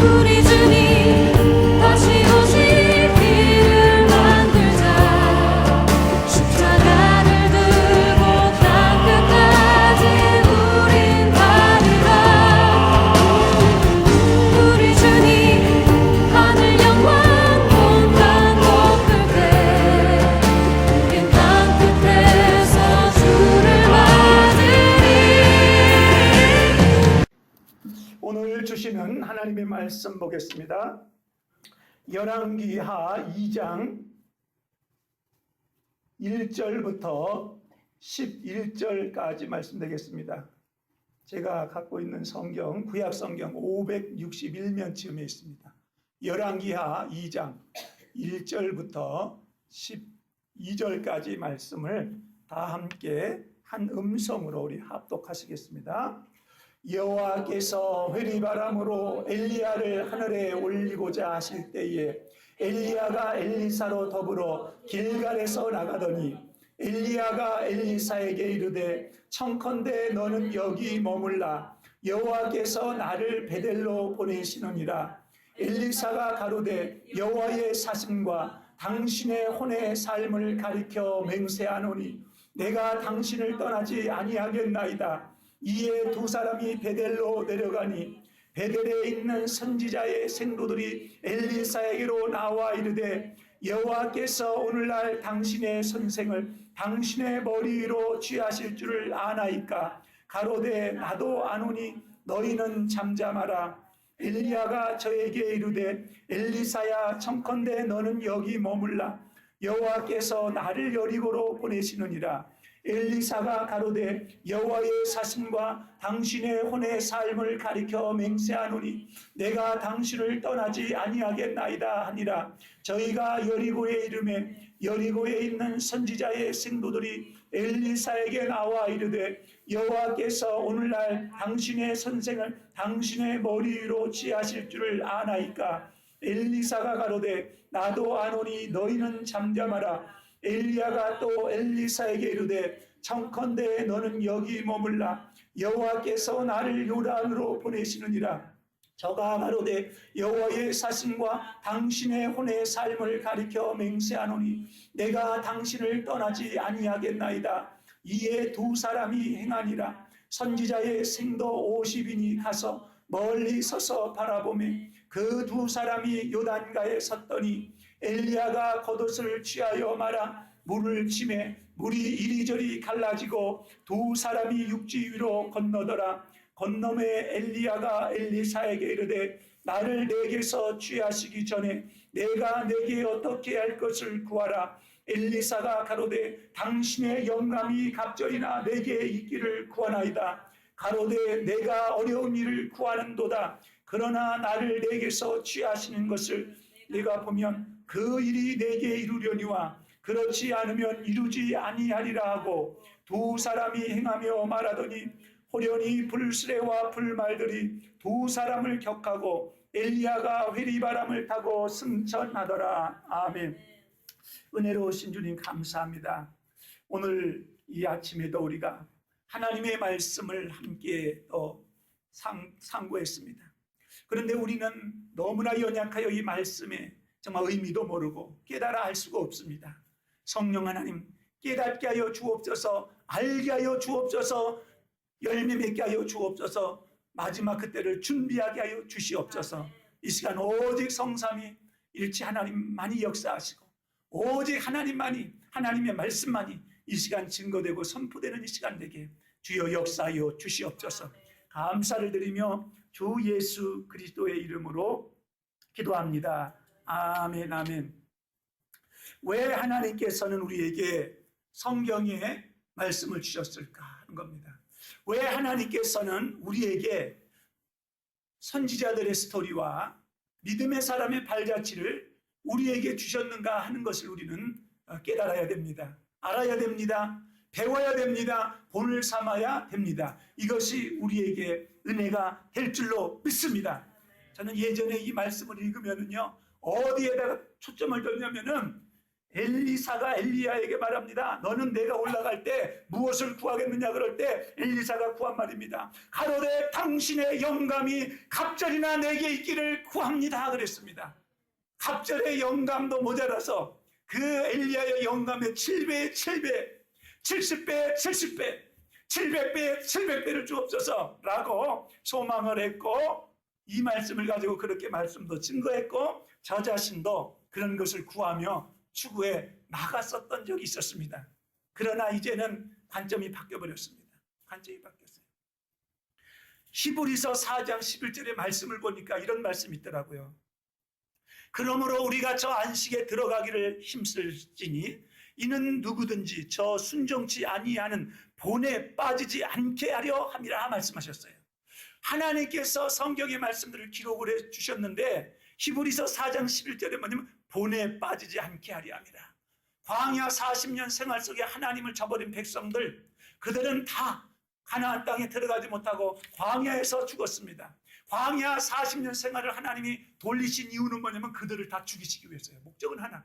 우리 주님 다시 오실 길을 만들자. 십자가를 들고 땅 끝까지 우린 가리라. 우리 주님 하늘 영광 온 땅 덮을 때 우린 땅 끝에서 주를 맞으리. 오늘 주시는 하나님의 말씀 보겠습니다. 열왕기하 2장 1절부터 11절까지 말씀드리겠습니다. 제가 갖고 있는 성경, 구약 성경 561면쯤에 있습니다. 열왕기하 2장 1절부터 12절까지 말씀을 다 함께 한 음성으로 우리 합독하시겠습니다. 여호와께서 회리바람으로 엘리야를 하늘에 올리고자 하실 때에 엘리야가 엘리사로 더불어 길갈에서 나가더니 엘리야가 엘리사에게 이르되 청컨대 너는 여기 머물라. 여호와께서 나를 베델로 보내시느니라. 엘리사가 가로되 여호와의 사심과 당신의 혼의 삶을 가리켜 맹세하노니 내가 당신을 떠나지 아니하겠나이다. 이에 두 사람이 베델로 내려가니 베델에 있는 선지자의 생도들이 엘리사에게로 나와 이르되 여호와께서 오늘날 당신의 선생을 당신의 머리 위로 취하실 줄을 아나이까. 가로되 나도 아노니 너희는 잠잠하라. 엘리야가 저에게 이르되 엘리사야 청컨대 너는 여기 머물라. 여호와께서 나를 여리고로 보내시느니라. 엘리사가 가로되 여호와의 사심과 당신의 혼의 삶을 가리켜 맹세하노니 내가 당신을 떠나지 아니하겠나이다 하니라. 저희가 여리고에 이르매 여리고에 있는 선지자의 생도들이 엘리사에게 나와 이르되 여호와께서 오늘날 당신의 선생을 당신의 머리 위로 취하실 줄을 아나이까. 엘리사가 가로되 나도 아노니 너희는 잠잠하라. 엘리야가 또 엘리사에게 이르되 청컨대 너는 여기 머물라. 여호와께서 나를 요단으로 보내시느니라. 저가 가로되 여호와의 사심과 당신의 혼의 삶을 가리켜 맹세하노니 내가 당신을 떠나지 아니하겠나이다. 이에 두 사람이 행하니라. 선지자의 생도 50인이 가서 멀리 서서 바라보매 그 두 사람이 요단가에 섰더니 엘리야가 겉옷을 취하여 말아 물을 치매 물이 이리저리 갈라지고 두 사람이 육지 위로 건너더라. 건너매 엘리야가 엘리사에게 이르되 나를 내게서 취하시기 전에 내가 내게 어떻게 할 것을 구하라. 엘리사가 가로되 당신의 영감이 갑절이나 내게 있기를 구하나이다. 가로되 내가 어려운 일을 구하는도다. 그러나 나를 내게서 취하시는 것을 내가 보면 그 일이 내게 이루려니와 그렇지 않으면 이루지 아니하리라 하고 두 사람이 행하며 말하더니 호련히 불수레와 불말들이 두 사람을 격하고 엘리야가 회리바람을 타고 승천하더라. 아멘. 은혜로우신 주님 감사합니다. 오늘 이 아침에도 우리가 하나님의 말씀을 함께 상고했습니다. 그런데 우리는 너무나 연약하여 이 말씀에 정말 의미도 모르고 깨달아 알 수가 없습니다. 성령 하나님 깨닫게 하여 주옵소서. 알게 하여 주옵소서. 열매 맺게 하여 주옵소서. 마지막 그때를 준비하게 하여 주시옵소서. 이 시간 오직 성삼위 일치 하나님만이 역사하시고 오직 하나님만이 하나님의 말씀만이 이 시간 증거되고 선포되는 이 시간 되게 주여 역사하여 주시옵소서. 감사를 드리며 주 예수 그리스도의 이름으로 기도합니다. 아멘 아멘. 왜 하나님께서는 우리에게 성경의 말씀을 주셨을까 하는 겁니다. 왜 하나님께서는 우리에게 선지자들의 스토리와 믿음의 사람의 발자취를 우리에게 주셨는가 하는 것을 우리는 깨달아야 됩니다. 알아야 됩니다. 배워야 됩니다. 본을 삼아야 됩니다. 이것이 우리에게 은혜가 될 줄로 믿습니다. 저는 예전에 이 말씀을 읽으면요 어디에다가 초점을 뒀냐면은 엘리사가 엘리야에게 말합니다. 너는 내가 올라갈 때 무엇을 구하겠느냐 그럴 때 엘리사가 구한 말입니다. 가로되 당신의 영감이 갑절이나 내게 있기를 구합니다 그랬습니다. 갑절의 영감도 모자라서 그 엘리야의 영감의 7배의 7배, 70배의 70배, 700배의 700배를 주옵소서 라고 소망을 했고, 이 말씀을 가지고 그렇게 말씀도 증거했고, 저 자신도 그런 것을 구하며 추구해 나갔었던 적이 있었습니다. 그러나 이제는 관점이 바뀌어버렸습니다. 관점이 바뀌었어요. 히브리서 4장 11절의 말씀을 보니까 이런 말씀이 있더라고요. 그러므로 우리가 저 안식에 들어가기를 힘쓸지니 이는 누구든지 저 순종치 아니하는 본에 빠지지 않게 하려 함이라 말씀하셨어요. 하나님께서 성경의 말씀들을 기록을 해 주셨는데 히브리서 4장 11절에 뭐냐면 본에 빠지지 않게 하려 함이라. 광야 40년 생활 속에 하나님을 저버린 백성들, 그들은 다 가나안 땅에 들어가지 못하고 광야에서 죽었습니다. 광야 40년 생활을 하나님이 돌리신 이유는 뭐냐면 그들을 다 죽이시기 위해서예요. 목적은 하나.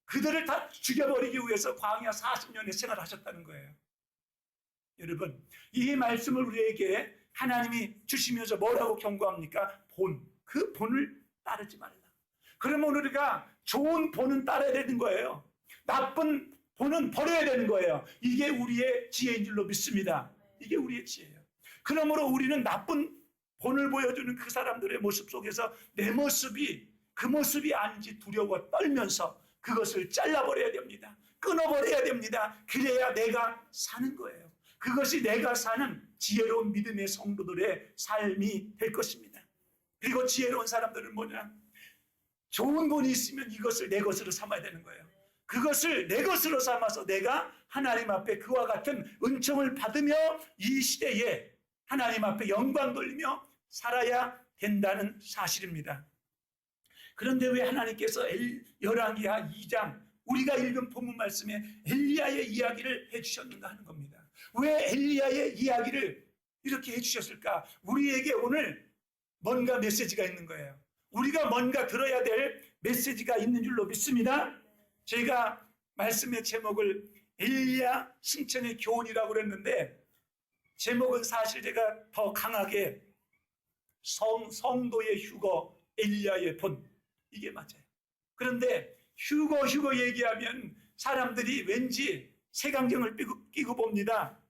그들을 다 죽여버리기 위해서 광야 40년의 생활을 하셨다는 거예요. 여러분, 이 말씀을 우리에게 하나님이 주시면서 뭐라고 경고합니까? 그 본을 따르지 말라. 그러면 우리가 좋은 본은 따라야 되는 거예요. 나쁜 본은 버려야 되는 거예요. 이게 우리의 지혜인 줄로 믿습니다. 이게 우리의 지혜예요. 그러므로 우리는 나쁜 본을 보여주는 그 사람들의 모습 속에서 내 모습이 그 모습이 아닌지 두려워 떨면서 그것을 잘라버려야 됩니다. 끊어버려야 됩니다. 그래야 내가 사는 거예요. 그것이 내가 사는 지혜로운 믿음의 성도들의 삶이 될 것입니다. 그리고 지혜로운 사람들은 뭐냐? 좋은 본이 있으면 이것을 내 것으로 삼아야 되는 거예요. 그것을 내 것으로 삼아서 내가 하나님 앞에 그와 같은 은총을 받으며 이 시대에 하나님 앞에 영광 돌리며 살아야 된다는 사실입니다. 그런데 왜 하나님께서 열왕기하 2장 우리가 읽은 본문 말씀에 엘리야의 이야기를 해주셨는가 하는 겁니다. 왜 엘리야의 이야기를 이렇게 해주셨을까? 우리에게 오늘 뭔가 메시지가 있는 거예요. 우리가 뭔가 들어야 될 메시지가 있는 줄로 믿습니다. 제가 말씀의 제목을 엘리야 승천의 교훈이라고 그랬는데, 제목은 사실 제가 더 강하게 성도의 휴거 엘리야의 본, 이게 맞아요. 그런데 휴거 얘기하면 사람들이 왠지 색안경을 끼고 봅니다.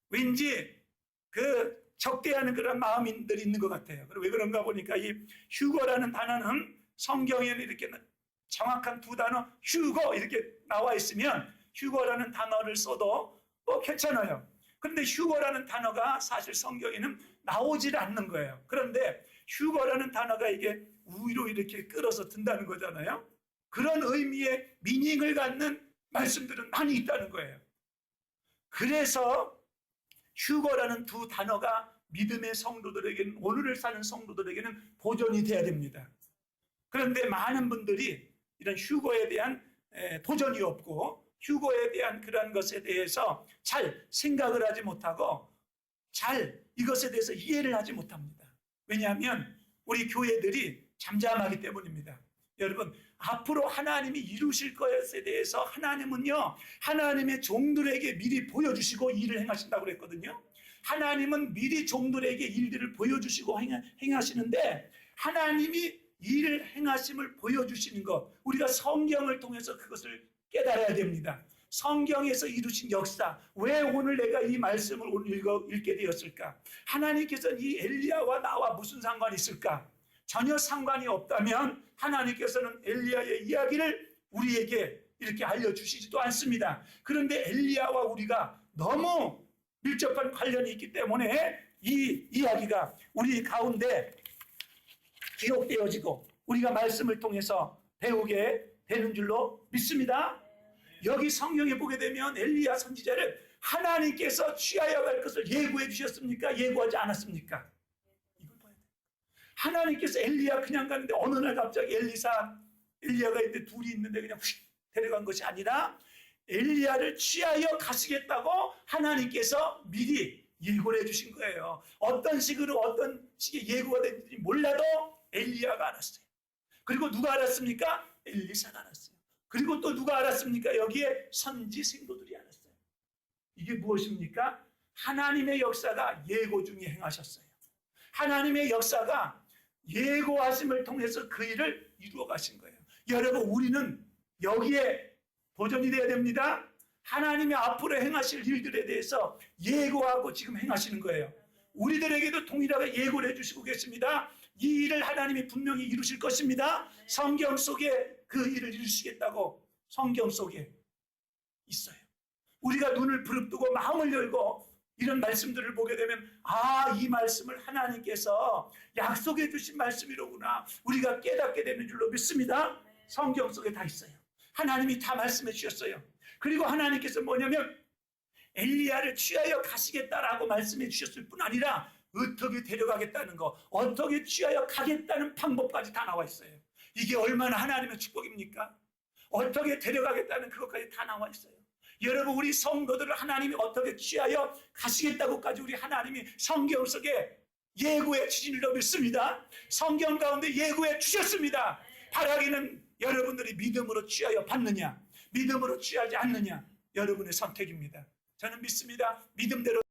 왠지 그 적대하는 그런 마음들이 있는 것 같아요. 왜 그런가 보니까 이 휴거라는 단어는 성경에는 이렇게 정확한 두 단어 휴거 이렇게 나와 있으면 휴거라는 단어를 써도 뭐 괜찮아요. 그런데 휴거라는 단어가 사실 성경에는 나오질 않는 거예요. 그런데 휴거라는 단어가 이게 위로 이렇게 끌어서 든다는 거잖아요. 그런 의미의 미닝을 갖는 말씀들은 많이 있다는 거예요. 그래서 휴거라는 두 단어가 믿음의 성도들에게는, 오늘을 사는 성도들에게는 도전이 돼야 됩니다. 그런데 많은 분들이 이런 휴거에 대한 도전이 없고 휴거에 대한 그런 것에 대해서 잘 생각을 하지 못하고 잘 이것에 대해서 이해를 하지 못합니다. 왜냐하면 우리 교회들이 잠잠하기 때문입니다. 여러분, 앞으로 하나님이 이루실 것에 대해서 하나님은요, 하나님의 종들에게 미리 보여주시고 일을 행하신다고 그랬거든요. 하나님은 미리 종들에게 일들을 보여주시고 행하시는데, 하나님이 일을 행하심을 보여주시는 것, 우리가 성경을 통해서 그것을 깨달아야 됩니다. 성경에서 이루신 역사, 왜 오늘 내가 이 말씀을 오늘 읽게 되었을까? 하나님께서는 이 엘리야와 나와 무슨 상관이 있을까? 전혀 상관이 없다면 하나님께서는 엘리야의 이야기를 우리에게 이렇게 알려주시지도 않습니다. 그런데 엘리야와 우리가 너무 밀접한 관련이 있기 때문에 이 이야기가 우리 가운데 기록되어지고 우리가 말씀을 통해서 배우게 되는 줄로 믿습니다. 여기 성경에 보게 되면 엘리야 선지자를 하나님께서 취하여 갈 것을 예고해 주셨습니까? 예고하지 않았습니까? 이걸 봐야 돼요. 하나님께서 엘리야 그냥 가는데 어느 날 갑자기 엘리야가 있는데 둘이 있는데 그냥 휙 데려간 것이 아니라 엘리야를 취하여 가시겠다고 하나님께서 미리 예고를 해주신 거예요. 어떤 식으로 어떤 식의 예고가 됐는지 몰라도 엘리야가 알았어요. 그리고 누가 알았습니까? 엘리사가 알았어요. 그리고 또 누가 알았습니까? 여기에 선지 생도들이 알았어요. 이게 무엇입니까? 하나님의 역사가 예고 중에 행하셨어요. 하나님의 역사가 예고하심을 통해서 그 일을 이루어 가신 거예요. 여러분, 우리는 여기에 도전이 돼야 됩니다. 하나님의 앞으로 행하실 일들에 대해서 예고하고 지금 행하시는 거예요. 우리들에게도 동일하게 예고를 해주시고 계십니다. 이 일을 하나님이 분명히 이루실 것입니다. 성경 속에 그 일을 이루시겠다고 성경 속에 있어요. 우리가 눈을 부릅뜨고 마음을 열고 이런 말씀들을 보게 되면 이 말씀을 하나님께서 약속해 주신 말씀이로구나 우리가 깨닫게 되는 줄로 믿습니다. 성경 속에 다 있어요. 하나님이 다 말씀해 주셨어요. 그리고 하나님께서 뭐냐면 엘리야를 취하여 가시겠다라고 말씀해 주셨을 뿐 아니라 어떻게 데려가겠다는 거, 어떻게 취하여 가겠다는 방법까지 다 나와 있어요. 이게 얼마나 하나님의 축복입니까? 어떻게 데려가겠다는 그것까지 다 나와 있어요. 여러분, 우리 성도들을 하나님이 어떻게 취하여 가시겠다고까지 우리 하나님이 성경 속에 예고해 주신 줄로 믿습니다. 성경 가운데 예고해 주셨습니다. 바라기는 여러분들이 믿음으로 취하여 받느냐, 믿음으로 취하지 않느냐, 여러분의 선택입니다. 저는 믿습니다. 믿음대로